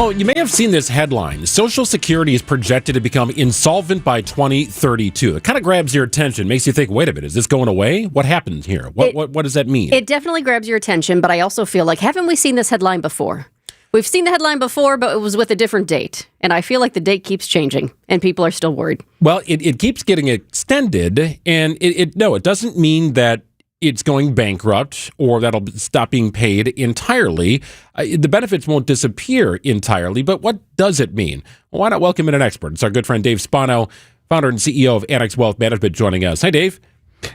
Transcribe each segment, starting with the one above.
Oh, you may have seen this headline. Social Security is projected to become insolvent by 2032. It kind of grabs your attention, makes you think, wait a minute, is this going away? What happened here? What does that mean? It definitely grabs your attention, but I also feel like, haven't we seen this headline before? We've seen the headline before, but it was with a different date. And I feel like the date keeps changing, and people are still worried. Well, it keeps getting extended, and it doesn't mean that it's going bankrupt or that'll stop being paid entirely. The benefits won't disappear entirely, but what does it mean? Well, why not welcome in an expert? It's our good friend Dave Spano, founder and CEO of Annex Wealth Management, joining us. Hi, Dave.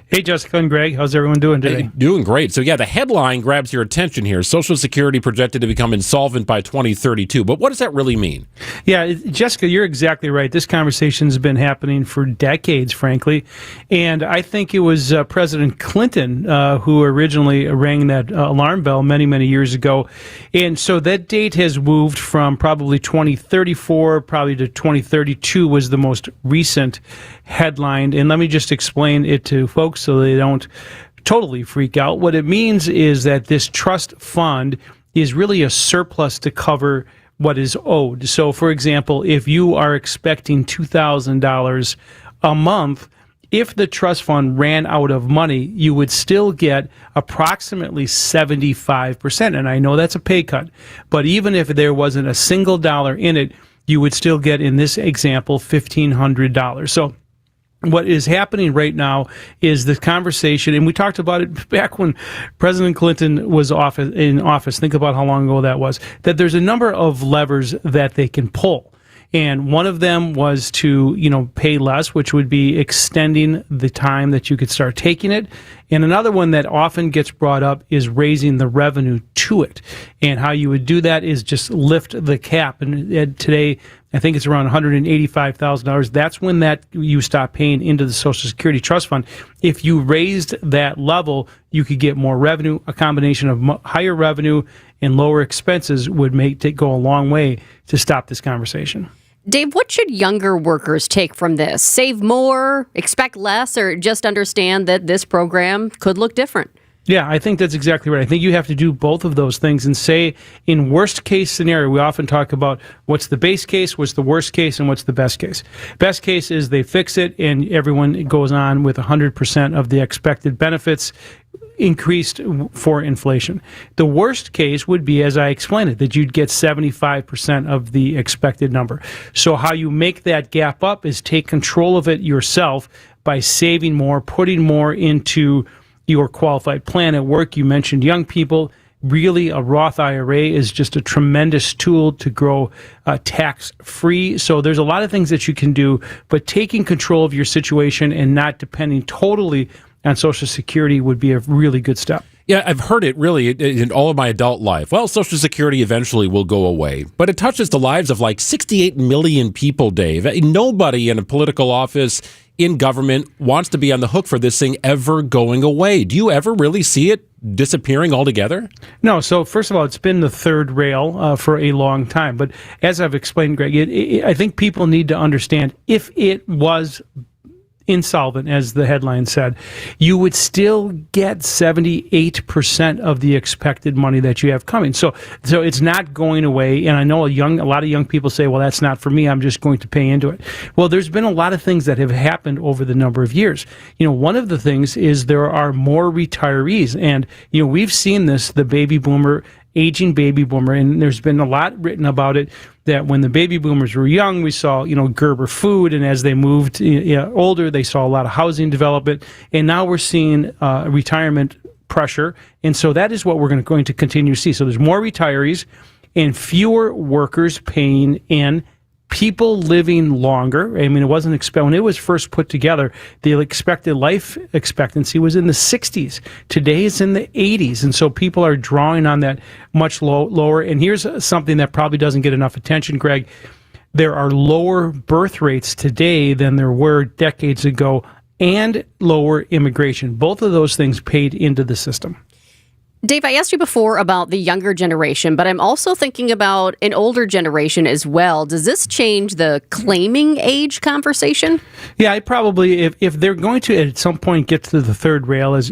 Hey, Jessica and Greg. How's everyone doing today? Hey, doing great. So, yeah, the headline grabs your attention here. Social Security projected to become insolvent by 2032. But what does that really mean? Yeah, Jessica, you're exactly right. This conversation's been happening for decades, frankly. And I think it was President Clinton who originally rang that alarm bell many, many years ago. And so that date has moved from probably 2034, probably to 2032 was the most recent headline. And let me just explain it to folks so they don't totally freak out. What it means is that this trust fund is really a surplus to cover what is owed. So, for example, if you are expecting $2,000 a month, if the trust fund ran out of money, you would still get approximately 75%. And I know that's a pay cut, but even if there wasn't a single dollar in it, you would still get, in this example, $1,500. So what is happening right now is the conversation, and we talked about it back when President Clinton was in office. Think about how long ago that was, that there's a number of levers that they can pull. And one of them was to, pay less, which would be extending the time that you could start taking it. And another one that often gets brought up is raising the revenue to it. And how you would do that is just lift the cap. And today, I think it's around $185,000. That's when you stop paying into the Social Security Trust Fund. If you raised that level, you could get more revenue. A combination of higher revenue and lower expenses would make it go a long way to stop this conversation. Dave, what should younger workers take from this? Save more, expect less, or just understand that this program could look different? Yeah, I think that's exactly right. I think you have to do both of those things and say, in worst case scenario, we often talk about what's the base case, what's the worst case, and what's the best case. Best case is they fix it and everyone goes on with 100% of the expected benefits increased for inflation. The worst case would be, as I explained it, that you'd get 75% of the expected number. So how you make that gap up is take control of it yourself by saving more, putting more into your qualified plan at work. You mentioned young people. Really, a Roth IRA is just a tremendous tool to grow tax-free. So there's a lot of things that you can do, but taking control of your situation and not depending totally on Social Security would be a really good step. Yeah, I've heard it really in all of my adult life. Well, Social Security eventually will go away, but it touches the lives of like 68 million people, Dave. Nobody in a political office in government wants to be on the hook for this thing ever going away. Do you ever really see it disappearing altogether? No. So first of all, it's been the third rail for a long time. But as I've explained, Greg, I think people need to understand, if it was insolvent, as the headline said, you would still get 78% of the expected money that you have coming. So it's not going away. And I know a lot of young people say, well, that's not for me, I'm just going to pay into it. Well, there's been a lot of things that have happened over the number of years. One of the things is there are more retirees. And, we've seen this, the aging baby boomer, and there's been a lot written about it, that when the baby boomers were young, we saw, Gerber food, and as they moved older, they saw a lot of housing development, and now we're seeing retirement pressure, and so that is what we're going to continue to see. So there's more retirees and fewer workers paying in, people living longer. I mean, it wasn't when it was first put together, the expected life expectancy was in the 60s. Today it's in the 80s, and so people are drawing on that much lower. And here's something that probably doesn't get enough attention, Greg. There are lower birth rates today than there were decades ago, and lower immigration. Both of those things paid into the system. Dave, I asked you before about the younger generation, but I'm also thinking about an older generation as well. Does this change the claiming age conversation? Yeah, I probably, if they're going to at some point get to the third rail, as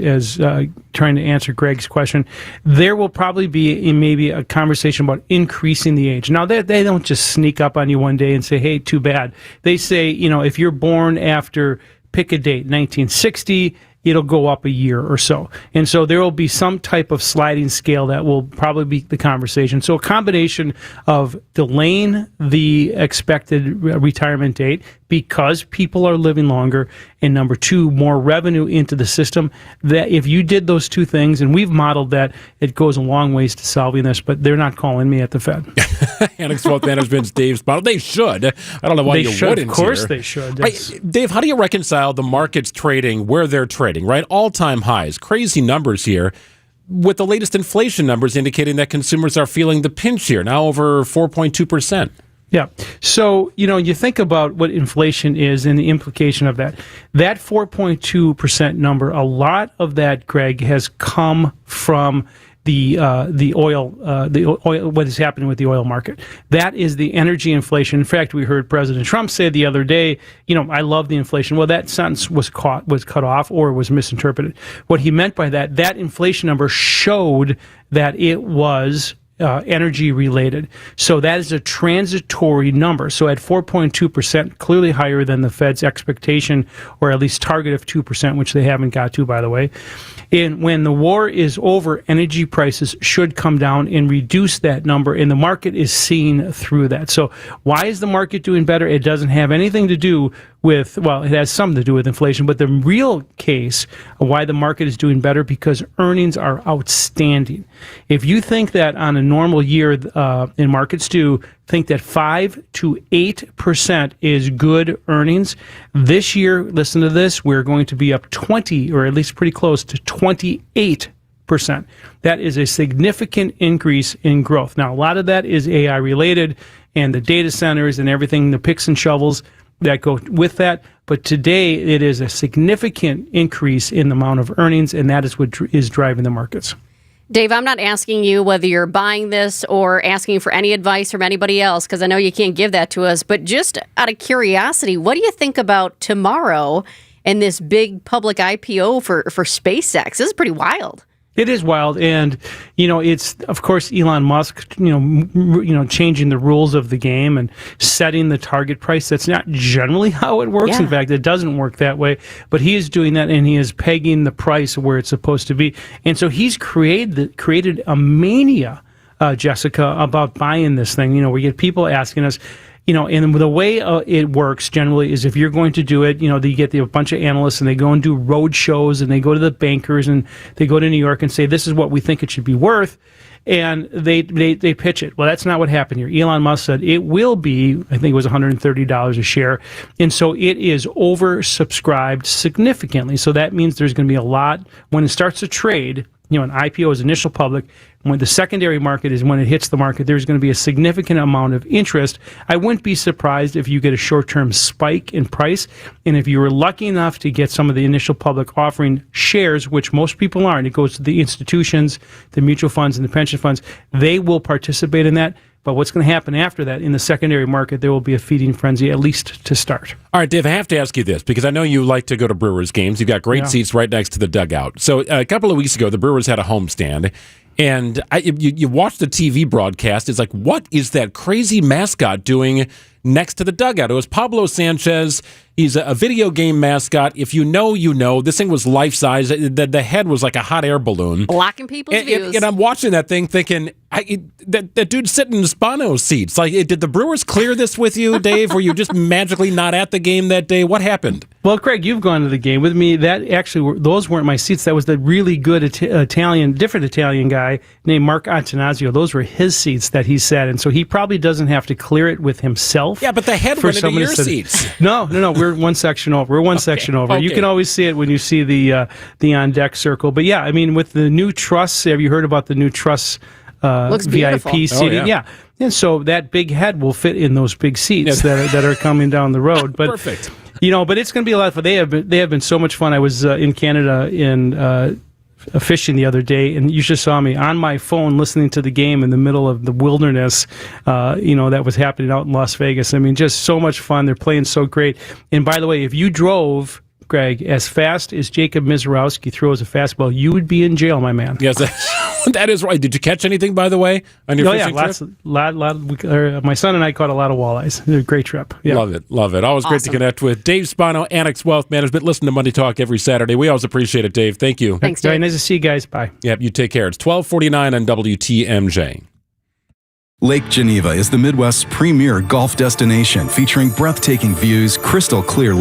trying to answer Greg's question, there will probably be maybe a conversation about increasing the age. Now, they don't just sneak up on you one day and say, hey, too bad. They say, if you're born after, pick a date, 1960, it'll go up a year or so. And so there will be some type of sliding scale that will probably be the conversation. So a combination of delaying the expected retirement date because people are living longer, and number two, more revenue into the system. That if you did those two things, and we've modeled that, it goes a long ways to solving this, but they're not calling me at the Fed. Annex Wealth Management's Dave Spano. They should. I don't know why you wouldn't. Of course they should. Dave, how do you reconcile the markets trading where they're trading, right? All-time highs, crazy numbers here, with the latest inflation numbers indicating that consumers are feeling the pinch here, now over 4.2%. Yeah. So, you think about what inflation is and the implication of that. That 4.2% number, a lot of that, Greg, has come from the oil, what is happening with the oil market. That is the energy inflation. In fact, we heard President Trump say the other day, I love the inflation. Well, that sentence was cut off or was misinterpreted. What he meant by that inflation number showed that it was energy related. So that is a transitory number. So at 4.2%, clearly higher than the Fed's expectation, or at least target of 2%, which they haven't got to, by the way. And when the war is over, energy prices should come down and reduce that number, and the market is seeing through that. So why is the market doing better? It doesn't have anything to do with, well, it has something to do with inflation, but the real case of why the market is doing better, because earnings are outstanding. If you think that on a normal year, and markets do think that 5 to 8% is good earnings, this year, listen to this, we're going to be up 20, or at least pretty close to 28%. That is a significant increase in growth. Now, a lot of that is AI related, and the data centers and everything, the picks and shovels that go with that. But today, it is a significant increase in the amount of earnings, and that is what is driving the markets. Dave, I'm not asking you whether you're buying this or asking for any advice from anybody else, because I know you can't give that to us. But just out of curiosity, what do you think about tomorrow and this big public IPO for SpaceX? This is pretty wild. It is wild, and it's of course Elon Musk, changing the rules of the game and setting the target price. That's not generally how it works. Yeah. In fact, it doesn't work that way. But he is doing that, and he is pegging the price where it's supposed to be. And so he's created a mania, Jessica, about buying this thing. We get people asking us. And the way it works generally is if you're going to do it, you get a bunch of analysts and they go and do road shows and they go to the bankers and they go to New York and say, this is what we think it should be worth. And they pitch it. Well, that's not what happened here. Elon Musk said it will be, I think it was $130 a share. And so it is oversubscribed significantly. So that means there's going to be a lot when it starts to trade. An IPO is initial public. When the secondary market is when it hits the market, there's going to be a significant amount of interest. I wouldn't be surprised if you get a short-term spike in price. And if you were lucky enough to get some of the initial public offering shares, which most people aren't, it goes to the institutions, the mutual funds, and the pension funds, they will participate in that. But what's going to happen after that in the secondary market, there will be a feeding frenzy, at least to start. All right, Dave, I have to ask you this, because I know you like to go to Brewers games. You've got great seats right next to the dugout. So a couple of weeks ago, the Brewers had a homestand, and you watched the TV broadcast. It's like, what is that crazy mascot doing next to the dugout? It was Pablo Sanchez. He's a video game mascot. If you know, you know. This thing was life-size. The head was like a hot air balloon. Blocking people's views. And I'm watching that thing thinking, that dude's sitting in Spano seats. Like, did the Brewers clear this with you, Dave? Were you just magically not at the game that day? What happened? Well, Craig, you've gone to the game with me. That actually, those weren't my seats. That was the really good different Italian guy named Mark Antonazio. Those were his seats that he sat in. So he probably doesn't have to clear it with himself. Yeah, but the head went into your seats. No. We're one section over. We're one section over. Okay. You can always see it when you see the on deck circle. But yeah, I mean, with the new truss, have you heard about the new truss VIP seating? Oh, yeah. And so that big head will fit in those big seats that are coming down the road. But perfect. But it's going to be a lot of fun. They have been so much fun. I was in Canada in fishing the other day, and you just saw me on my phone listening to the game in the middle of the wilderness, that was happening out in Las Vegas. I mean, just so much fun. They're playing so great. And by the way, if you drove, Greg, as fast as Jacob Mizorowski throws a fastball, you would be in jail, my man. Yes, that is right. Did you catch anything, by the way, on your fishing trip? My son and I caught a lot of walleyes. It was a great trip. Yeah. Love it. Always great to connect with Dave Spano, Annex Wealth Management. Listen to Money Talk every Saturday. We always appreciate it, Dave. Thank you. Thanks, Dave. Very nice to see you guys. Bye. Yep, you take care. It's 12:49 on WTMJ. Lake Geneva is the Midwest's premier golf destination, featuring breathtaking views, crystal clear